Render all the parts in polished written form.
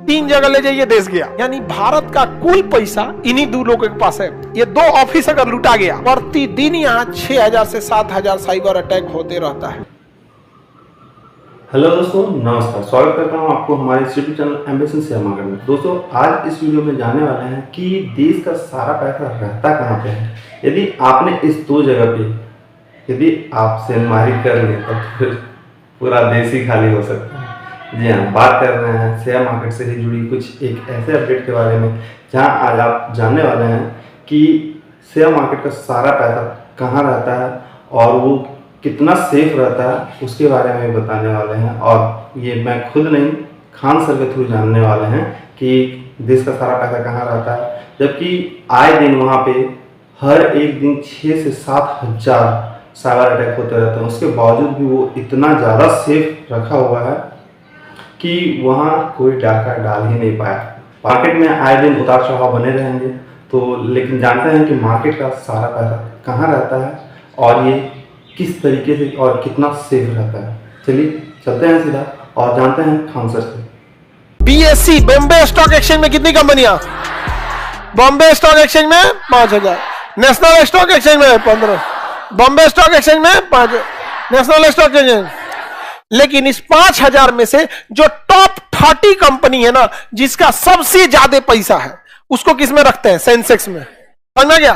3 जगह ले जाइए देश गया। यानी भारत का कुल पैसा इन्हीं 2 लोगों के पास है। ये 2 ऑफिस अगर लूटा गया, प्रतिदिन यहाँ 6000 से 7000 साइबर अटैक होते रहता है। हेलो दोस्तों, नमस्कार। स्वागत करता हूं आपको हमारे YouTube channel embassy share market में। दोस्तों, आज इस वीडियो में जानने वाले हैं कि देश का सारा पैसा रहता कहां पे है। यदि आपने इस 2 जगह पे यदि आप शेयरमारी कर लें तो फिर पूरा देश ही खाली हो सकता है। जी हाँ, बात कर रहे हैं शेयर मार्केट से ही जुड़ी कुछ एक ऐसे अपडेट के बारे में जहाँ आज आप जानने वाले हैं कि शेयर मार्केट का सारा पैसा कहाँ रहता है और वो कितना सेफ रहता है, उसके बारे में बताने वाले हैं। और ये मैं खुद नहीं, खान सर के थ्रू जानने वाले हैं कि देश का सारा पैसा कहाँ रहता है, जबकि आए दिन वहाँ पे हर एक दिन 6 से 7 हज़ार साइबर अटैक होते रहते हैं। उसके बावजूद भी वो इतना ज़्यादा सेफ रखा हुआ है कि वहाँ कोई डाका डाल ही नहीं पाया। मार्केट में आए दिन उतार चढ़ाव बने रहेंगे, तो लेकिन जानते हैं कि मार्केट का सारा पैसा कहाँ रहता है और ये किस तरीके से और कितना सेफ रहता है। चलिए चलते हैं सीधा और जानते हैं खान सर से। बीएससी बॉम्बे स्टॉक एक्सचेंज में कितनी कंपनियां? बॉम्बे स्टॉक एक्सचेंज में 5000, नेशनल स्टॉक एक्सचेंज में 15, बॉम्बे स्टॉक एक्सचेंज में 5, नेशनल स्टॉक एक्सचेंज। लेकिन इस 5000 में से जो टॉप 30 कंपनी है ना, जिसका सबसे ज्यादा पैसा है, उसको किस में रखते हैं? सेंसेक्स में। समझ गया?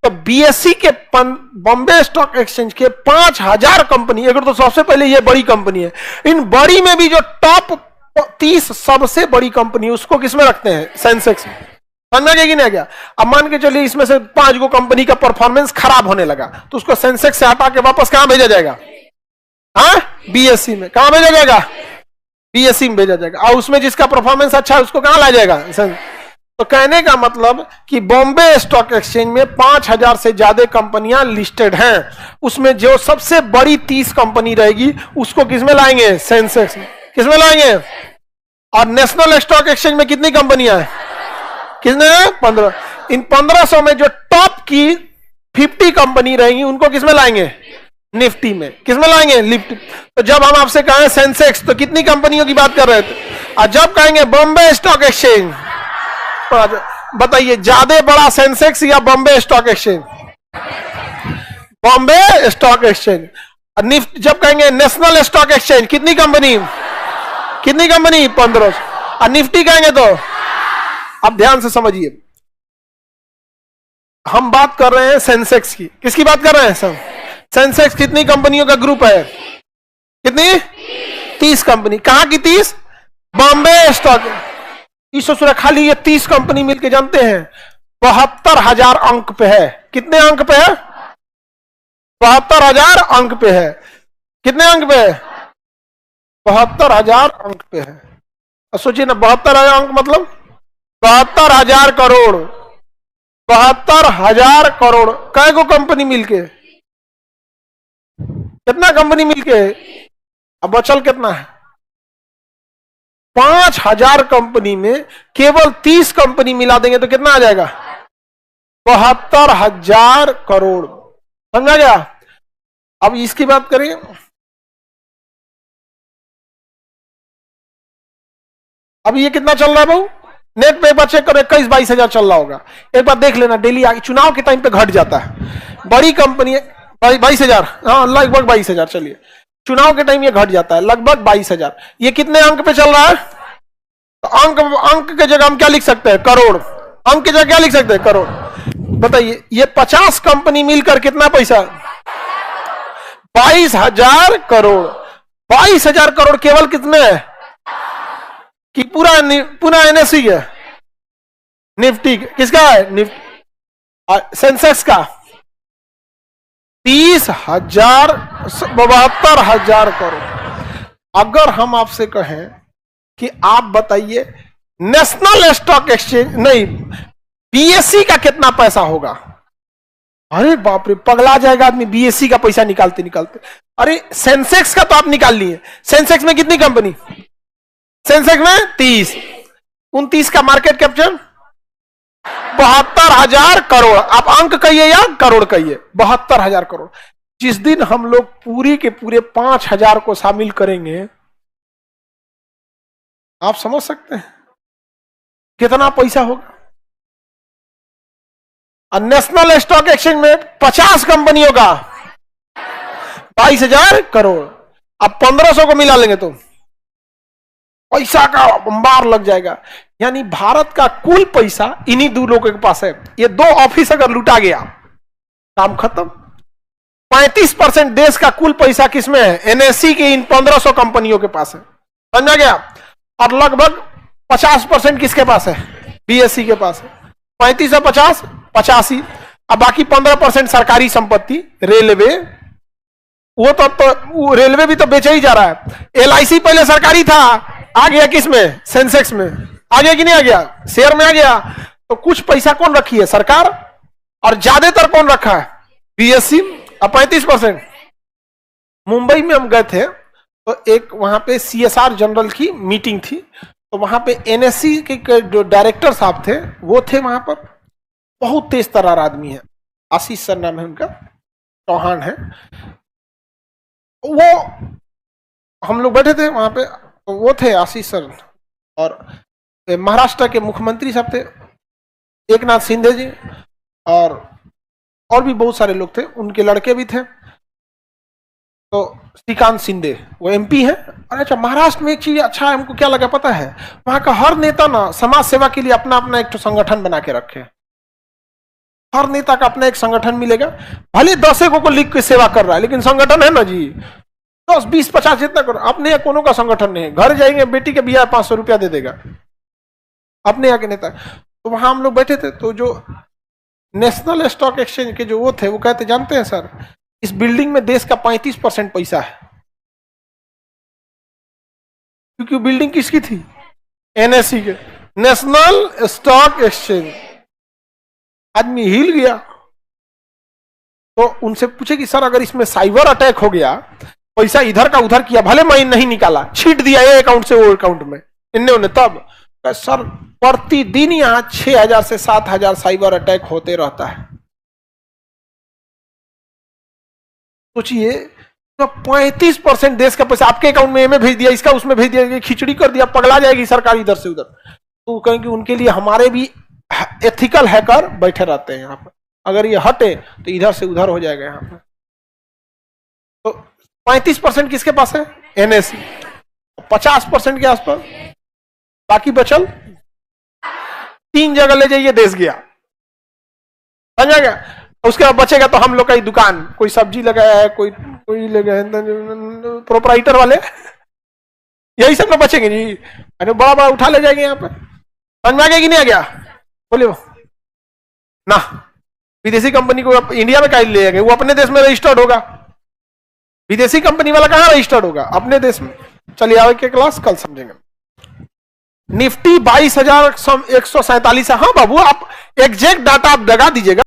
तो बीएससी के बॉम्बे स्टॉक एक्सचेंज के 5000 कंपनी, अगर तो सबसे पहले ये बड़ी कंपनी है, इन बड़ी में भी जो टॉप 30 सबसे बड़ी कंपनी, उसको किस में रखते हैं? सेंसेक्स में। समझ गया कि नहीं गया? अब मान के चलिए इसमें से 5 गो कंपनी का परफॉर्मेंस खराब होने लगा, तो उसको सेंसेक्स से हटा के वापस कहां भेजा जाएगा? हाँ, बीएससी में। कहां भेजा जाएगा? बीएससी में भेजा जाएगा। और उसमें जिसका परफॉर्मेंस अच्छा है उसको कहां लाया जाएगा? तो कहने का मतलब कि बॉम्बे स्टॉक एक्सचेंज में 5000 से ज्यादा कंपनियां लिस्टेड हैं। उसमें जो सबसे बड़ी 30 कंपनी रहेगी उसको किसमें लाएंगे? सेंसेक्स में। किसमें लाएंगे? और नेशनल स्टॉक एक्सचेंज में कितनी कंपनियां हैं? किसने? 15। इन 1500 में जो टॉप की 50 कंपनी रहेंगी उनको किसमें लाएंगे? निफ्टी में। किसमें लाएंगे? निफ्टी। तो जब हम आपसे कहें सेंसेक्स, तो कितनी कंपनियों की बात कर रहे थे? और जब कहेंगे बॉम्बे स्टॉक एक्सचेंज, बताइए ज्यादा बड़ा सेंसेक्स या Bombay stock exchange? Bombay stock exchange. Nifty जब कहेंगे नेशनल स्टॉक एक्सचेंज, कितनी कंपनी? 1500। और निफ्टी कहेंगे तो, अब ध्यान से समझिए, हम बात कर रहे हैं सेंसेक्स की। किसकी बात कर रहे हैं? सेंसेक्स कितनी कंपनियों का ग्रुप है? कितनी? 30 कंपनी। कहां की 30? बॉम्बे स्टॉक। ईश्वर खाली ये 30 कंपनी मिलके जानते हैं 72,000 अंक पे है। कितने अंक पे है? 72,000 अंक पे है। कितने अंक पे है? 72,000 अंक पे है। अब सोचिए ना, 72,000 अंक मतलब 72,000 करोड़। 72,000 करोड़ कै को कंपनी मिलके? कितना कंपनी मिलके? अब बचल कितना है? 5000 कंपनी में केवल 30 कंपनी मिला देंगे तो कितना आ जाएगा? 72,000 करोड़। समझा गया? अब इसकी बात करें, अब ये कितना चल रहा है भाऊ? नेट पे एक बार चेक करो, 21-22 हजार चल रहा होगा। एक बार देख लेना, डेली चुनाव के टाइम पे घट जाता है। बड़ी कंपनी 22,000, हाँ लगभग 22,000। चलिए, चुनाव के टाइम ये घट जाता है, लगभग 22,000। ये कितने अंक पे चल रहा है? तो अंक के जगह हम क्या लिख सकते हैं? करोड़। अंक की जगह क्या लिख सकते हैं? करोड़। बताइए, ये 50 कंपनी मिलकर कितना पैसा? 22,000 करोड़। 22,000 करोड़ केवल कितने है? कि पूरा एनएसई है, निफ्टी किसका है? निफ्टी। सेंसेक्स का 30,000, 72,000 करोड़। अगर हम आपसे कहें कि आप बताइए नेशनल स्टॉक एक्सचेंज नहीं, बीएससी का कितना पैसा होगा? अरे बाप रे, पगला जाएगा आदमी बीएससी का पैसा निकालते निकालते। अरे सेंसेक्स का तो आप निकाल लिए। सेंसेक्स में कितनी कंपनी? सेंसेक्स में 30। 29 का मार्केट कैप्चर 72,000 करोड़। आप अंक कहिए या करोड़ कहिए, 72,000 करोड़। जिस दिन हम लोग पूरी के पूरे 5,000 को शामिल करेंगे, आप समझ सकते हैं कितना पैसा होगा? और नेशनल स्टॉक एक्सचेंज में 50 कंपनियों का 22,000 करोड़। अब 1500 को मिला लेंगे तो पैसा का अंबार लग जाएगा। यानी भारत का कुल पैसा इन्हीं दो लोगों के पास है। ये 2 ऑफिस अगर लूटा गया, काम खत्म। 35% देश का कुल पैसा किसमें है? एनएससी के इन 1500 कंपनियों के पास है। समझा गया? और लगभग 50% किसके पास है? बीएससी के पास है। 35 और 50 85। अब बाकी 15% सरकारी संपत्ति, रेलवे, वो तो रेलवे भी तो बेचा ही जा रहा है। एलआईसी पहले सरकारी था, आ गया किसमें? सेंसेक्स में। आ गया कि नहीं आ गया? शेयर में आ गया। तो कुछ पैसा कौन रखी है? सरकार। और ज्यादातर कौन रखा है? बीएससी। अब 35%। मुंबई में हम गए थे तो एक वहां पे सीएसआर जनरल की मीटिंग थी, तो वहां पे एनएससी के जो डायरेक्टर साहब थे वो थे वहां पर। बहुत तेज तर्रार आदमी है, आशीष सर नाम है उनका, चौहान है वो। हम लोग बैठे थे वहां पे, तो वो थे आशीष सर, और महाराष्ट्र के मुख्यमंत्री साहब थे एकनाथ शिंदे जी, और भी बहुत सारे लोग थे, उनके लड़के भी थे। तो श्रीकांत शिंदे वो एमपी है। और अच्छा, महाराष्ट्र में एक चीज अच्छा है, हमको क्या लगा पता है? वहां का हर नेता ना समाज सेवा के लिए अपना अपना एक संगठन बना के रखे। हर नेता का अपना एक संगठन मिलेगा, भले 10 को लिख के सेवा कर रहा है, लेकिन संगठन है ना जी, 10 20 50 जितना करो। अपने कोनो का संगठन नहीं है। घर जाएंगे, बेटी के बियाह 500 रुपया दे देगा अपने यहाँ के नेता। तो वहां हम लोग बैठे थे, तो जो नेशनल स्टॉक एक्सचेंज के जो वो थे, वो कहते जानते हैं सर, इस बिल्डिंग में देश का 35% पैसा है। क्योंकि बिल्डिंग किसकी थी? एनएससी के, नेशनल स्टॉक एक्सचेंज। आदमी हिल गया। तो उनसे पूछे कि सर अगर इसमें साइबर अटैक हो गया, पैसा इधर का उधर किया, भले मैं नहीं निकाला, छीट दिया ये अकाउंट से वो अकाउंट में, इन्ने उन्हें, तब सर प्रतिदिन यहां 6,000 से 7,000 साइबर अटैक होते रहता है। सोचिए, तो 35% देश का पैसा आपके अकाउंट में भेज दिया, इसका उसमें भेज दिया, खिचड़ी कर दिया, पगला जाएगी सरकार इधर से उधर। तो कहेंगे उनके लिए हमारे भी एथिकल हैकर बैठे रहते हैं यहाँ पर, अगर ये हटे तो इधर से उधर हो जाएगा यहाँ पर। तो 35% किसके पास है? एनएससी। 50% के आसपास, बाकी बचल 3 जगह ले जाइए, देश गया। समझा गया? उसके बाद बचेगा तो हम लोग का ही दुकान, कोई सब्जी लगाया है, कोई लगाया है, प्रोपराइटर वाले, यही सब ना बचेंगे जी। अरे बड़ा बड़ा उठा ले जाएंगे यहाँ पर। समझ में आ गया कि नहीं आ गया? बोलिए ना। विदेशी कंपनी को इंडिया में काहे ले जाएंगे? वो अपने देश में रजिस्टर्ड होगा। विदेशी कंपनी वाला कहां रजिस्टर्ड होगा? अपने देश में। चलिए आगे के क्लास कल समझेंगे। निफ्टी 22,147। हाँ बाबू, आप एग्जैक्ट डाटा आप लगा दीजिएगा।